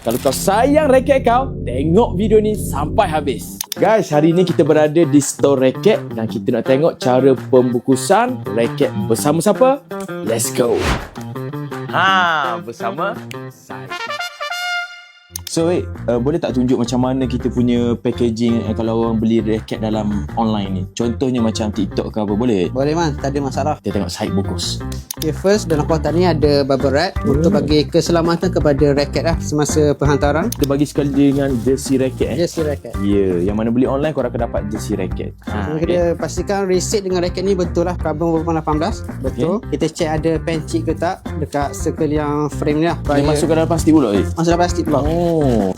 Kalau kau sayang raket kau, tengok video ni sampai habis. Guys, hari ni kita berada di store raket dan kita nak tengok cara pembungkusan raket bersama siapa? Let's go. Bersama saya. So, boleh tak tunjuk macam mana kita punya packaging kalau orang beli raket dalam online ni? Contohnya macam TikTok ke apa, boleh? Boleh man, tak ada masalah. Kita tengok side bungkus. Okay, first dalam kotak ni ada bubble wrap untuk bagi keselamatan kepada raket lah semasa penghantaran. Kita bagi sekali dengan jersey raket. Jersey raket. Ya, yang mana beli online korang akan dapat jersey raket. Kita pastikan receipt dengan raket ni betul lah, karbon berapa 18. Betul. Kita check ada pencik ke tak dekat circle yang frame ni lah. Dia masuk ke dalam plastik pula Masuk dalam plastik pula.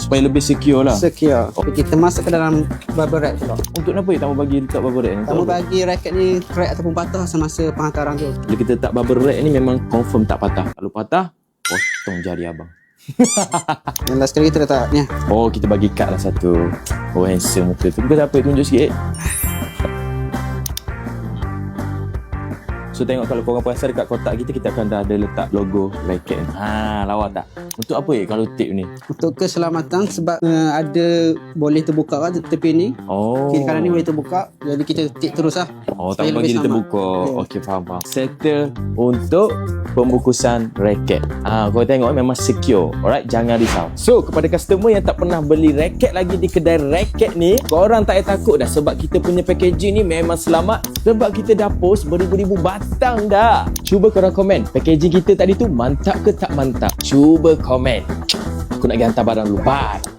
Supaya lebih secure lah. Secure. Kita masuk ke dalam bubble wrap pula. Untuk apa tamu bagi letak bubble wrap ni? Kamu bagi raket ni crack ataupun patah semasa penghantaran tu. Bila kita letak bubble wrap ni memang confirm tak patah. Kalau patah, potong jari abang. Yang last kali kita letak ni. Oh, kita bagi kad lah satu. Oh, handsome muka tu. Bukan apa, tunjuk sikit. So tengok kalau korang perasan dekat kotak kita akan dah ada letak logo raket. Lawa tak? Untuk apa kalau tip ni? Untuk keselamatan sebab ada boleh terbuka kan tepi ni. Kiri kanan ni boleh terbuka. Jadi kita tip terus lah. Tak bagi dia terbuka. Okey, faham. Settle untuk pembungkusan raket. Kau tengok memang secure. Alright, jangan risau. So kepada customer yang tak pernah beli raket lagi di kedai raket ni, korang tak payah takut dah sebab kita punya packaging ni memang selamat. Sebab kita dah post beribu-ribu batang dah. Cuba korang komen packaging kita tadi tu mantap ke tak mantap. Cuba komen. Aku nak pergi hantar barang dulu. Bye.